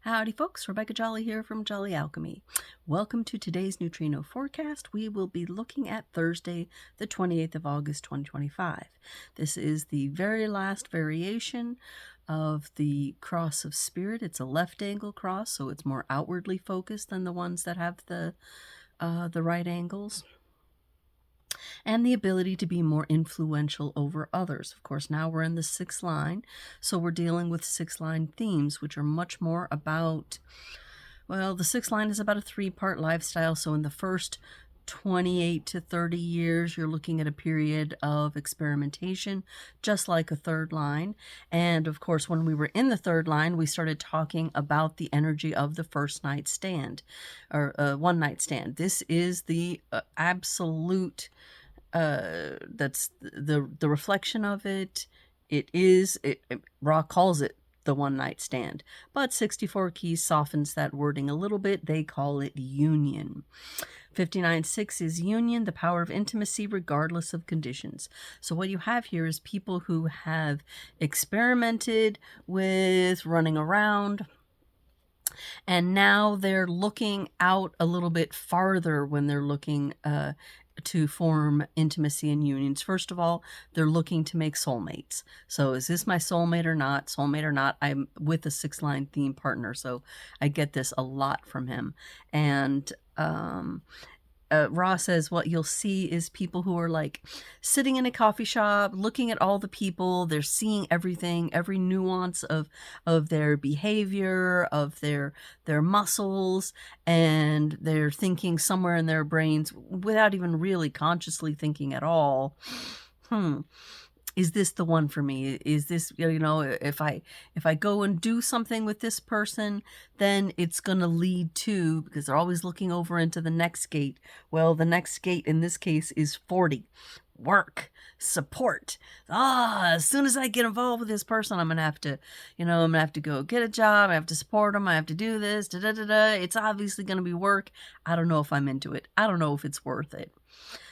Howdy folks, Rebecca Jolly here from Jolly Alchemy. Welcome to today's Neutrino forecast. We will be looking at Thursday, the 28th of August, 2025. This is the very last variation of the cross of spirit. It's a left angle cross, so it's more outwardly focused than the ones that have the right angles. And the ability to be more influential over others. Of course, now we're in the sixth line, so we're dealing with sixth line themes, which are much more about, well, the sixth line is about a three-part lifestyle, so in the first 28 to 30 years, you're looking at a period of experimentation, just like a third line. And of course, when we were in the third line, we started talking about the energy of the first night stand, or one night stand. This is the absolute, that's the reflection of it. Ra calls it the one night stand, but 64 keys softens that wording a little bit. They call it union. 59.6 is union, the power of intimacy regardless of conditions. So what you have here is people who have experimented with running around, and now they're looking out a little bit farther when they're looking to form intimacy and unions. First of all, they're looking to make soulmates. So is this my soulmate or not? Soulmate or not? I'm with a six line theme partner, so I get this a lot from him. And Ra says what you'll see is people who are like sitting in a coffee shop, looking at all the people. They're seeing everything, every nuance of their behavior, of their muscles, and they're thinking somewhere in their brains without even really consciously thinking at all, is this the one for me? Is this, if I go and do something with this person, then it's going to lead to, because they're always looking over into the next gate. Well, the next gate in this case is 40. Work, support. As soon as I get involved with this person, I'm going to have to, I'm going to have to go get a job. I have to support them. I have to do this. It's obviously going to be work. I don't know if I'm into it. I don't know if it's worth it.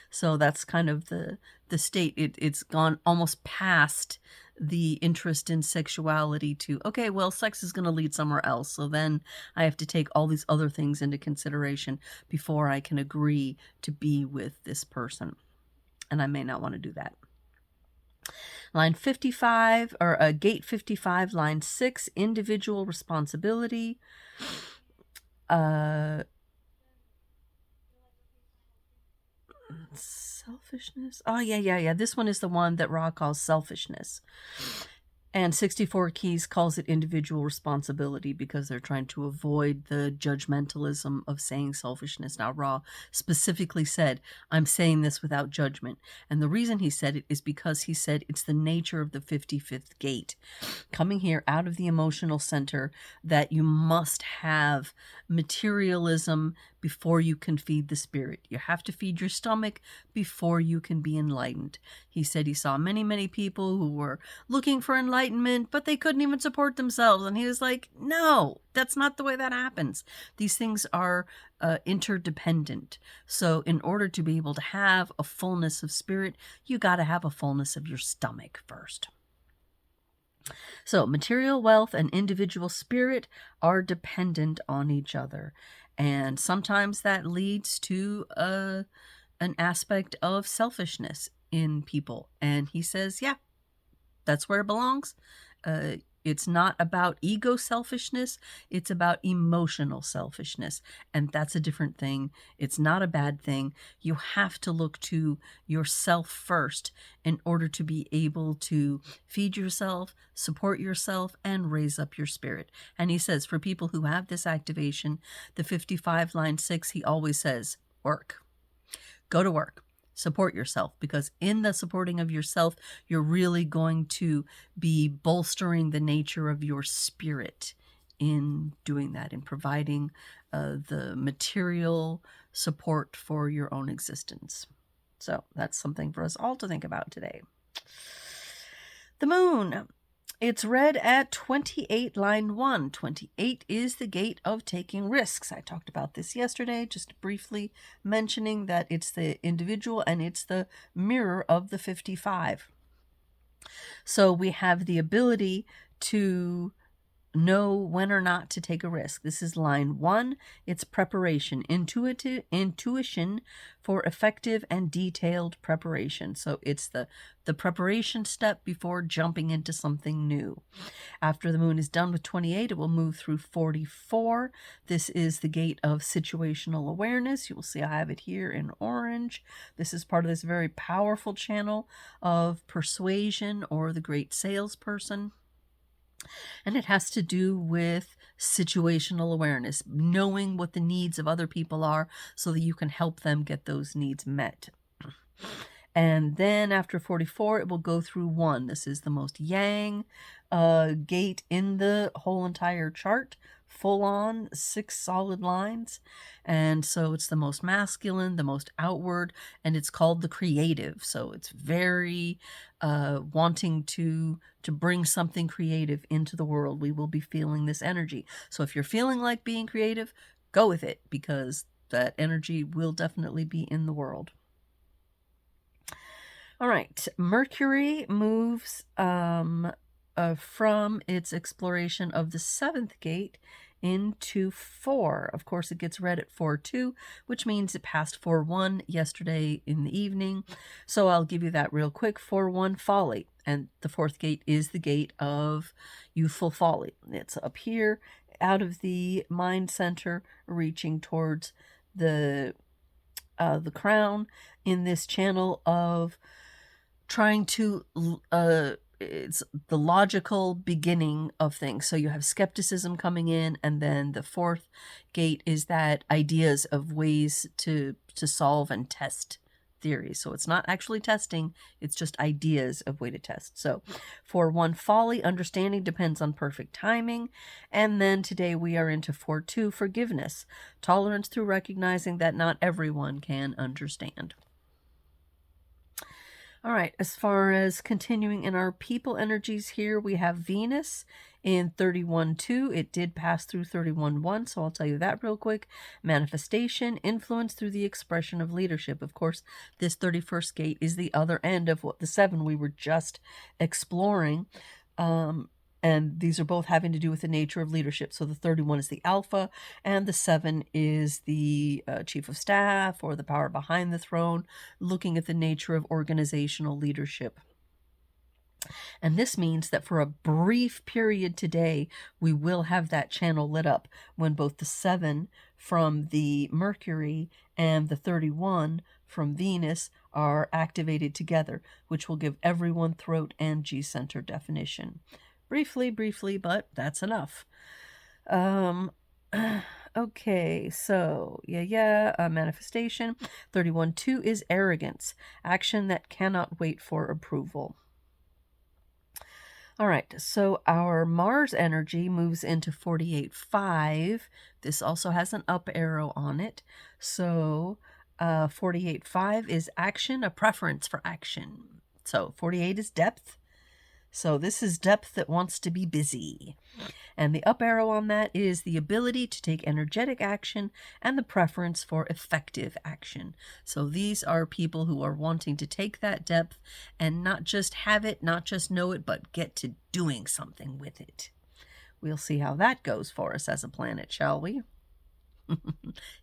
So that's kind of the state. It's gone almost past the interest in sexuality to, okay, well, sex is going to lead somewhere else. So then I have to take all these other things into consideration before I can agree to be with this person. And I may not want to do that. Line 55, or gate 55, line 6, individual responsibility. Selfishness. Oh, yeah. This one is the one that Ra calls selfishness. And 64 keys calls it individual responsibility because they're trying to avoid the judgmentalism of saying selfishness. Now, Ra specifically said, I'm saying this without judgment. And the reason he said it is because he said it's the nature of the 55th gate. Coming here out of the emotional center, that you must have materialism before you can feed the spirit. You have to feed your stomach before you can be enlightened. He said he saw many, many people who were looking for enlightenment, but they couldn't even support themselves. And he was like, no, that's not the way that happens. These things are interdependent. So in order to be able to have a fullness of spirit, you got to have a fullness of your stomach first. So material wealth and individual spirit are dependent on each other. And sometimes that leads to an aspect of selfishness in people. And he says, yeah, that's where it belongs. It's not about ego selfishness. It's about emotional selfishness. And that's a different thing. It's not a bad thing. You have to look to yourself first in order to be able to feed yourself, support yourself, and raise up your spirit. And he says, for people who have this activation, the 55 line 6, he always says, work. Go to work. Support yourself, because in the supporting of yourself, you're really going to be bolstering the nature of your spirit in doing that, in providing the material support for your own existence. So that's something for us all to think about today. The moon. It's read at 28, line 1. 28 is the gate of taking risks. I talked about this yesterday, just briefly mentioning that it's the individual and it's the mirror of the 55. So we have the ability to know when or not to take a risk. This is line 1. It's preparation, intuition for effective and detailed preparation. So it's the preparation step before jumping into something new. After the moon is done with 28, it will move through 44. This is the gate of situational awareness. You will see I have it here in orange. This is part of this very powerful channel of persuasion, or the great salesperson. And it has to do with situational awareness, knowing what the needs of other people are so that you can help them get those needs met. And then after 44, it will go through 1. This is the most yang gate in the whole entire chart, full on 6 solid lines. And so it's the most masculine, the most outward, and it's called the creative. So it's very wanting to bring something creative into the world. We will be feeling this energy. So if you're feeling like being creative, go with it, because that energy will definitely be in the world. All right, Mercury moves from its exploration of the 7th gate into 4. Of course, it gets read at 4-2, which means it passed 4-1 yesterday in the evening. So I'll give you that real quick. 4-1, folly. And the 4th gate is the gate of youthful folly. It's up here out of the mind center, reaching towards the crown, in this channel of trying to it's the logical beginning of things. So you have skepticism coming in, and then the 4th gate is that ideas of ways to solve and test theories. So it's not actually testing, it's just ideas of way to test. So 4-1, folly, understanding depends on perfect timing. And then today we are into 4-2, forgiveness, tolerance through recognizing that not everyone can understand. All right, as far as continuing in our people energies here, we have Venus in 31-2. It did pass through 31-1, so I'll tell you that real quick. Manifestation, influence through the expression of leadership. Of course, this 31st gate is the other end of what the 7 we were just exploring. And these are both having to do with the nature of leadership. So the 31 is the alpha, and the 7 is the chief of staff, or the power behind the throne, looking at the nature of organizational leadership. And this means that for a brief period today, we will have that channel lit up when both the 7 from the Mercury and the 31 from Venus are activated together, which will give everyone throat and G-center definition. Briefly, but that's enough. Okay, so manifestation. 31-2 is arrogance, action that cannot wait for approval. All right, so our Mars energy moves into 48-5. This also has an up arrow on it. So 48-5 is action, a preference for action. So 48 is depth. So this is depth that wants to be busy. And the up arrow on that is the ability to take energetic action and the preference for effective action. So these are people who are wanting to take that depth and not just have it, not just know it, but get to doing something with it. We'll see how that goes for us as a planet, shall we?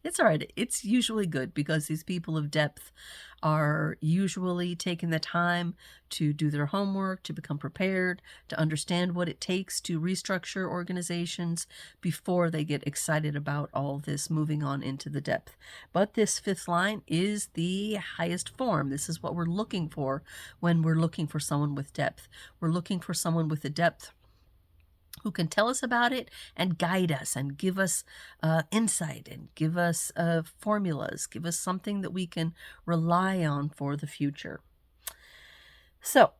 It's all right. It's usually good, because these people of depth are usually taking the time to do their homework, to become prepared, to understand what it takes to restructure organizations before they get excited about all this moving on into the depth. But this 5th line is the highest form. This is what we're looking for when we're looking for someone with depth. We're looking for someone with a depth who can tell us about it and guide us and give us insight and give us formulas, give us something that we can rely on for the future. So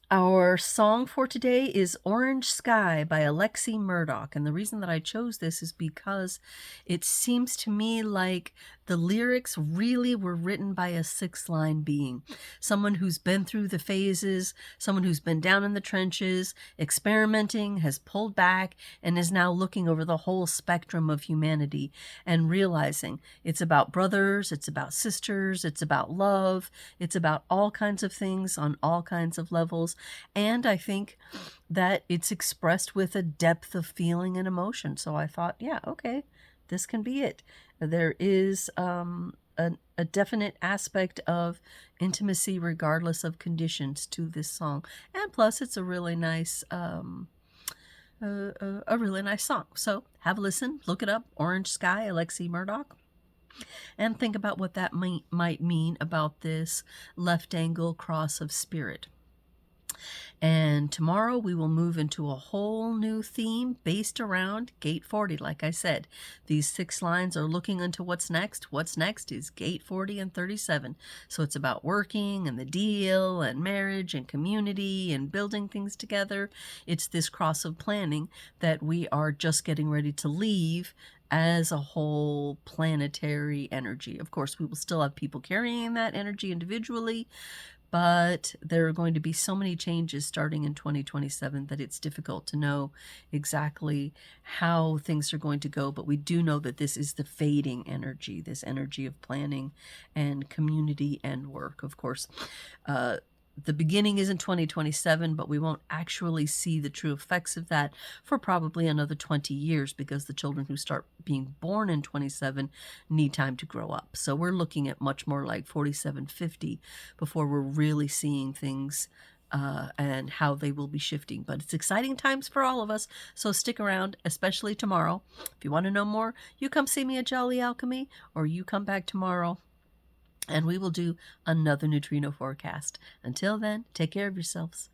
our song for today is Orange Sky by Alexei Murdoch. And the reason that I chose this is because it seems to me like the lyrics really were written by a 6-line being. Someone who's been through the phases, someone who's been down in the trenches, experimenting, has pulled back, and is now looking over the whole spectrum of humanity and realizing it's about brothers, it's about sisters, it's about love, it's about all kinds of things on all kinds of levels. And I think that it's expressed with a depth of feeling and emotion. So I thought, yeah, okay, this can be it. There is a definite aspect of intimacy regardless of conditions to this song. And plus, it's a really nice a really nice song. So have a listen, look it up, Orange Sky, Alexei Murdoch, and think about what that might mean about this left angle cross of spirit. And tomorrow we will move into a whole new theme based around Gate 40. Like I said, these 6 lines are looking into what's next. What's next is Gate 40 and 37. So it's about working and the deal and marriage and community and building things together. It's this cross of planning that we are just getting ready to leave as a whole planetary energy. Of course, we will still have people carrying that energy individually, but there are going to be so many changes starting in 2027 that it's difficult to know exactly how things are going to go. But we do know that this is the fading energy, this energy of planning and community and work. Of course, the beginning is in 2027, but we won't actually see the true effects of that for probably another 20 years because the children who start being born in 27 need time to grow up. So we're looking at much more like 47, 50 before we're really seeing things and how they will be shifting. But it's exciting times for all of us, so stick around, especially tomorrow. If you want to know more, you come see me at Jolly Alchemy, or you come back tomorrow and we will do another neutrino forecast. Until then, take care of yourselves.